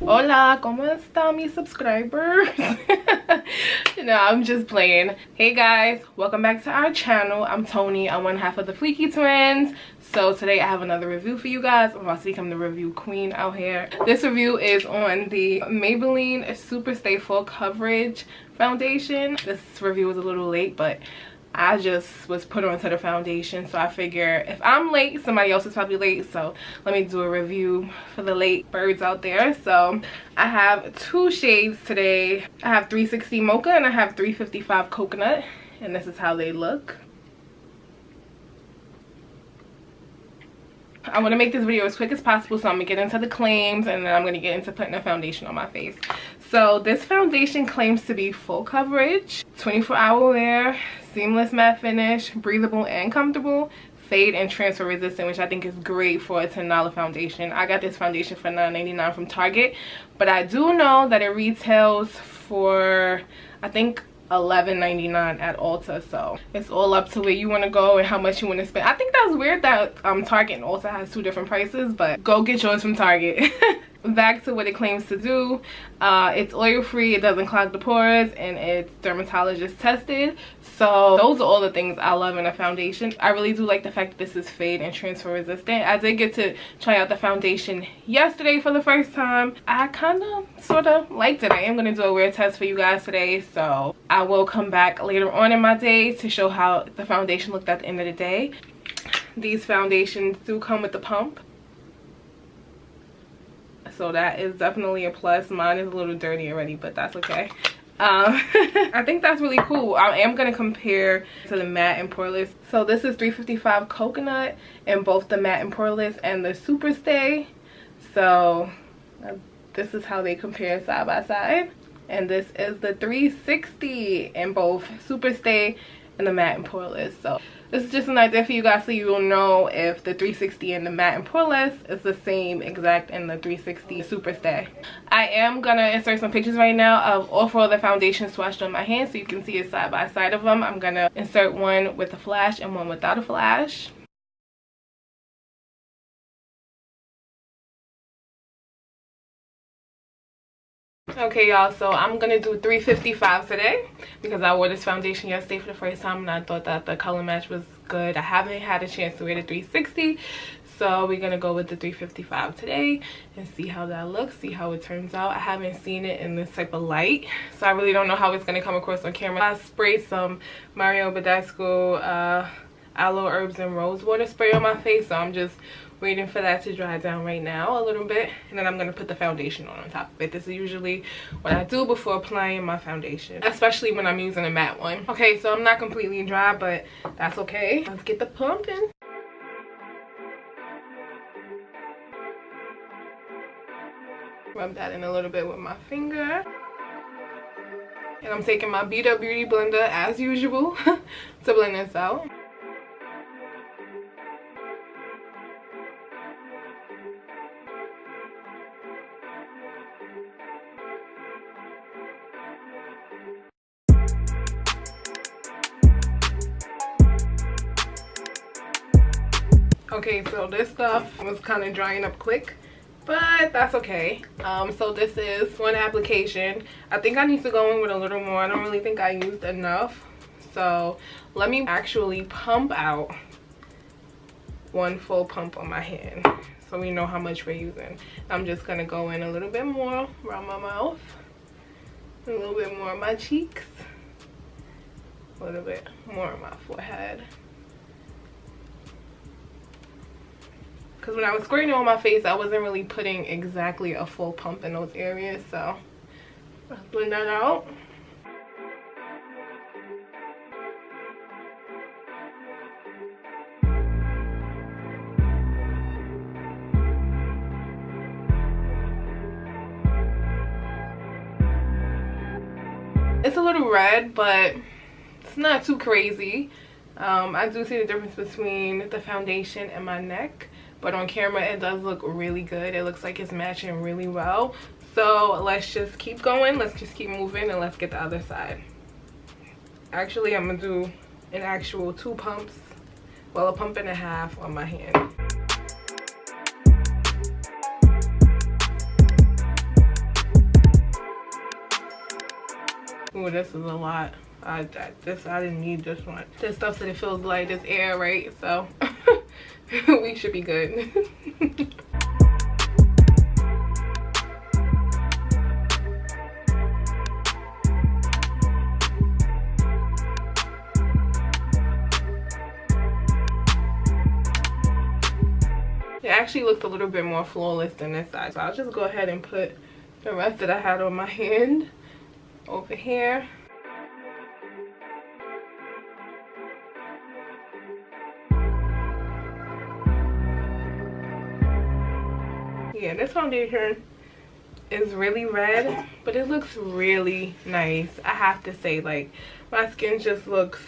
Hola, ¿cómo están mis subscribers? No, I'm just playing. Hey guys, welcome back to our channel. I'm Toni. I'm one half of the Fleeky twins. So today I have another review for you guys. I'm about to become the review queen out here. This review is on the Maybelline Super Stay Full Coverage foundation. This review was a little late, but I just was put onto the foundation, so I figure if I'm late, somebody else is probably late, so let me do a review for the late birds out there. So I have two shades today. I have 360 Mocha and I have 355 Coconut, and this is how they look. I want to make this video as quick as possible, so I'm gonna get into the claims and then I'm gonna get into putting a foundation on my face. So this foundation claims to be full coverage, 24-hour wear, seamless matte finish, breathable and comfortable, fade and transfer resistant, which I think is great for a $10 foundation. I got this foundation for $9.99 from Target, but I do know that it retails for, I think, $11.99 at Ulta, so it's all up to where you want to go and how much you want to spend. I think that's weird that Target and Ulta has two different prices, but go get yours from Target. Back to what it claims to do. It's oil free, it doesn't clog the pores, and it's dermatologist tested. So those are all the things I love in a foundation. I really do like the fact that this is fade and transfer resistant. I did get to try out the foundation yesterday for the first time. I kind of sort of liked it. I am going to do a wear test for you guys today, so I will come back later on in my day to show how the foundation looked at the end of the day. These foundations do come with the pump, so that is definitely a plus. Mine is a little dirty already, but that's okay. I think that's really cool. I am going to compare to the matte and poreless. So this is 355 Coconut in both the matte and poreless and the Super Stay. So this is how they compare side by side. And this is the 360 in both Super Stay and the matte and poreless. So this is just an idea for you guys, so you will know if the 360 and the matte and poreless is the same exact in the 360 Super Stay. I am gonna insert some pictures right now of all four of the foundations swatched on my hand, so you can see it side by side of them. I'm gonna insert one with a flash and one without a flash. Okay y'all, so I'm gonna do 355 today because I wore this foundation yesterday for the first time and I thought that the color match was good. I haven't had a chance to wear the 360, so we're gonna go with the 355 today and see how that looks, see how it turns out. I haven't seen it in this type of light, so I really don't know how it's gonna come across on camera. I sprayed some Mario Badescu aloe herbs and rose water spray on my face, so I'm just waiting for that to dry down right now a little bit, and then I'm going to put the foundation on top of it. This is usually what I do before applying my foundation, especially when I'm using a matte one. Okay, so I'm not completely dry, but that's okay. Let's get the pumping. Rub that in a little bit with my finger. And I'm taking my Beat Up Beauty blender as usual to blend this out. Okay, so this stuff was kind of drying up quick, but that's okay. So this is one application. I think I need to go in with a little more. I don't really think I used enough, so let me actually pump out one full pump on my hand so we know how much we're using. I'm just gonna go in a little bit more around my mouth, a little bit more on my cheeks, a little bit more on my forehead. Because when I was squirting it on my face, I wasn't really putting exactly a full pump in those areas, so let's blend that out. It's a little red, but it's not too crazy. I do see the difference between the foundation and my neck, but on camera it does look really good. It looks like it's matching really well. So let's just keep going, let's just keep moving, and let's get the other side. Actually, I'm gonna do an actual 2 pumps, well, a pump and a half on my hand. Oh, this is a lot. I didn't need this one. This stuff said it feels like this air, right? So we should be good. It actually looks a little bit more flawless than this side. So I'll just go ahead and put the rest that I had on my hand over here. Yeah, this foundation is really red, but it looks really nice. I have to say, like, my skin just looks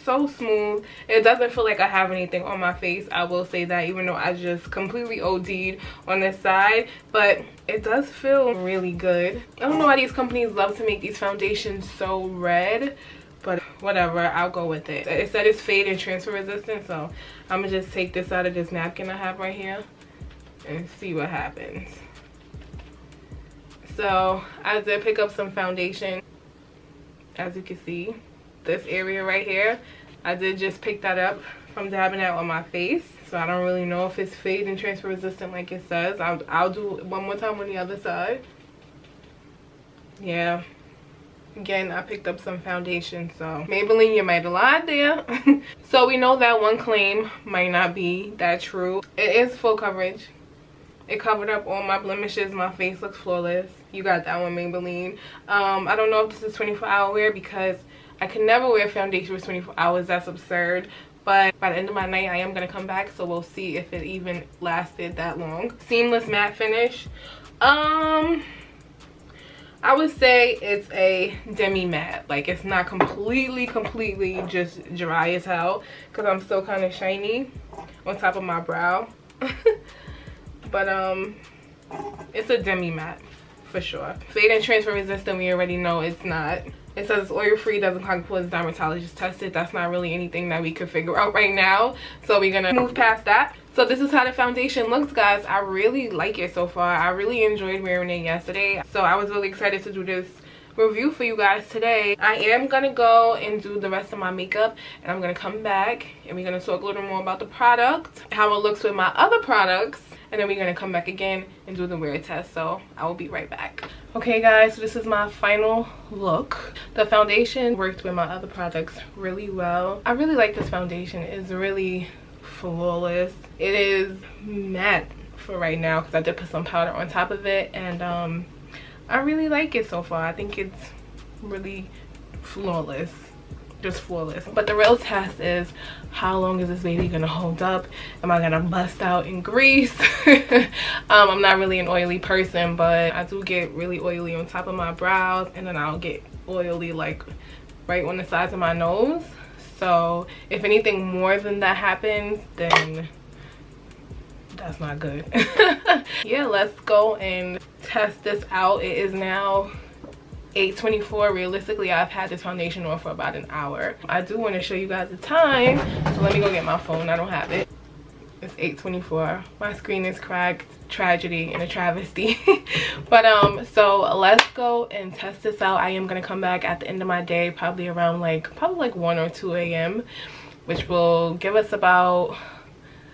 so smooth. It doesn't feel like I have anything on my face. I will say that, even though I just completely OD'd on this side, but it does feel really good. I don't know why these companies love to make these foundations so red, but whatever, I'll go with it. It said it's fade and transfer resistant, so I'm gonna just take this out of this napkin I have right here and see what happens. So I did pick up some foundation. As you can see, this area right here, I did just pick that up from dabbing it on my face. So I don't really know if it's fade and transfer resistant like it says. I'll do it one more time on the other side. Yeah, again, I picked up some foundation, so Maybelline, you might have lied there. So we know that one claim might not be that true. It is full coverage. It covered up all my blemishes. My face looks flawless. You got that one, Maybelline. I don't know if this is 24-hour wear because I can never wear foundation for 24 hours. That's absurd. But by the end of my night, I am going to come back. So we'll see if it even lasted that long. Seamless matte finish. I would say it's a demi matte. Like, it's not completely just dry as hell, because I'm still kind of shiny on top of my brow. But it's a demi matte for sure. Fade and transfer resistant, we already know it's not. It says it's oil free, doesn't clog pores, dermatologist tested. That's not really anything that we could figure out right now, so we're gonna move past that. So this is how the foundation looks, guys. I really like it so far. I really enjoyed wearing it yesterday, so I was really excited to do this review for you guys today. I am gonna go and do the rest of my makeup, and I'm gonna come back and we're gonna talk a little more about the product, how it looks with my other products, and then we're gonna come back again and do the wear test. So I will be right back. Okay guys, so this is my final look. The foundation worked with my other products really well. I really like this foundation. It's really flawless. It is matte for right now because I did put some powder on top of it, and I really like it so far. I think it's really flawless. Just flawless. But the real test is, how long is this baby gonna hold up? Am I gonna bust out in grease? I'm not really an oily person, but I do get really oily on top of my brows, and then I'll get oily like right on the sides of my nose. So if anything more than that happens, then that's not good. Yeah, let's go and test this out. It is now 8:24. Realistically, I've had this foundation on for about an hour. I do want to show you guys the time, so let me go get my phone. I don't have it. It's 8:24. My screen is cracked. Tragedy and a travesty. But so let's go and test this out. I am gonna come back at the end of my day, probably around like 1 or 2 a.m., which will give us about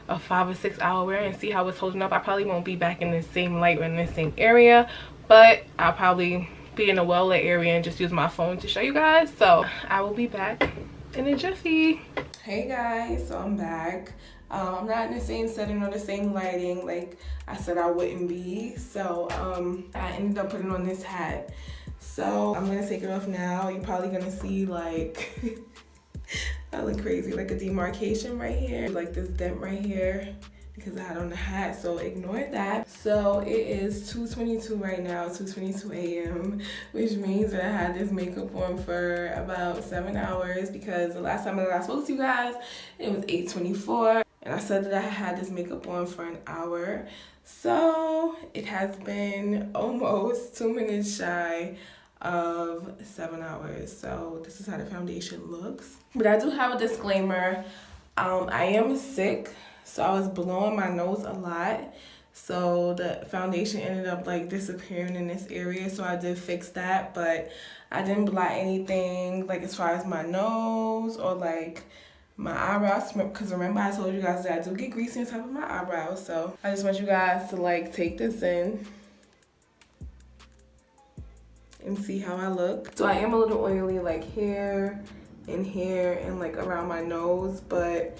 a 5 or 6 hour wear, and see how it's holding up. I probably won't be back in the same light or in the same area, but I'll probably be in a well lit area and just use my phone to show you guys. So I will be back in a jiffy. Hey guys, so I'm back. I'm not in the same setting or the same lighting like I said I wouldn't be, so I ended up putting on this hat. So I'm gonna take it off now. You're probably gonna see like I look crazy, like a demarcation right here, like this dent right here, because I had on the hat, so ignore that. So it is 2:22 right now, 2:22 a.m., which means that I had this makeup on for about 7 hours, because the last time that I spoke to you guys, it was 8:24, and I said that I had this makeup on for an hour. So it has been almost 2 minutes shy of 7 hours. So this is how the foundation looks. But I do have a disclaimer. I am sick, so I was blowing my nose a lot. so the foundation ended up like disappearing in this area, so I did fix that, but I didn't blot anything like as far as my nose or like my eyebrows, because remember I told you guys that I do get greasy on top of my eyebrows. So I just want you guys to like take this in and see how I look. So I am a little oily like here and like around my nose, but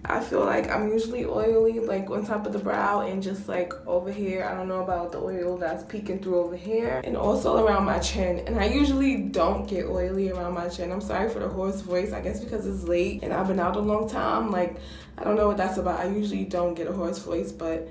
I feel like I'm usually oily like on top of the brow and just like over here. I don't know about the oil that's peeking through over here, and also around my chin. And I usually don't get oily around my chin. I'm sorry for the hoarse voice. I guess because it's late and I've been out a long time. Like, I don't know what that's about. I usually don't get a hoarse voice, but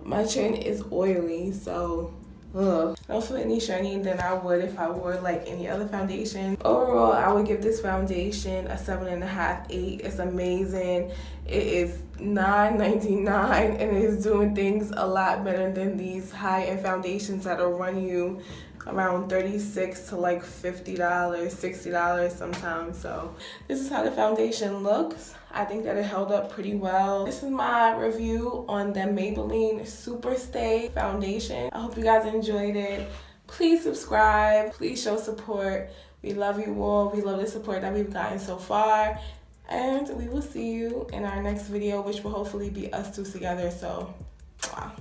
my chin is oily, so ugh. I don't feel any shiny than I would if I wore like any other foundation. Overall, I would give this foundation a 7.5, 8. It's amazing. It is $9.99 and it is doing things a lot better than these high-end foundations that'll run you around $36 to like $50, $60 sometimes. So this is how the foundation looks. I think that it held up pretty well. This is my review on the Maybelline Super Stay foundation. I hope you guys enjoyed it. Please subscribe. Please show support. We love you all. We love the support that we've gotten so far. And we will see you in our next video, which will hopefully be us two together. So, wow.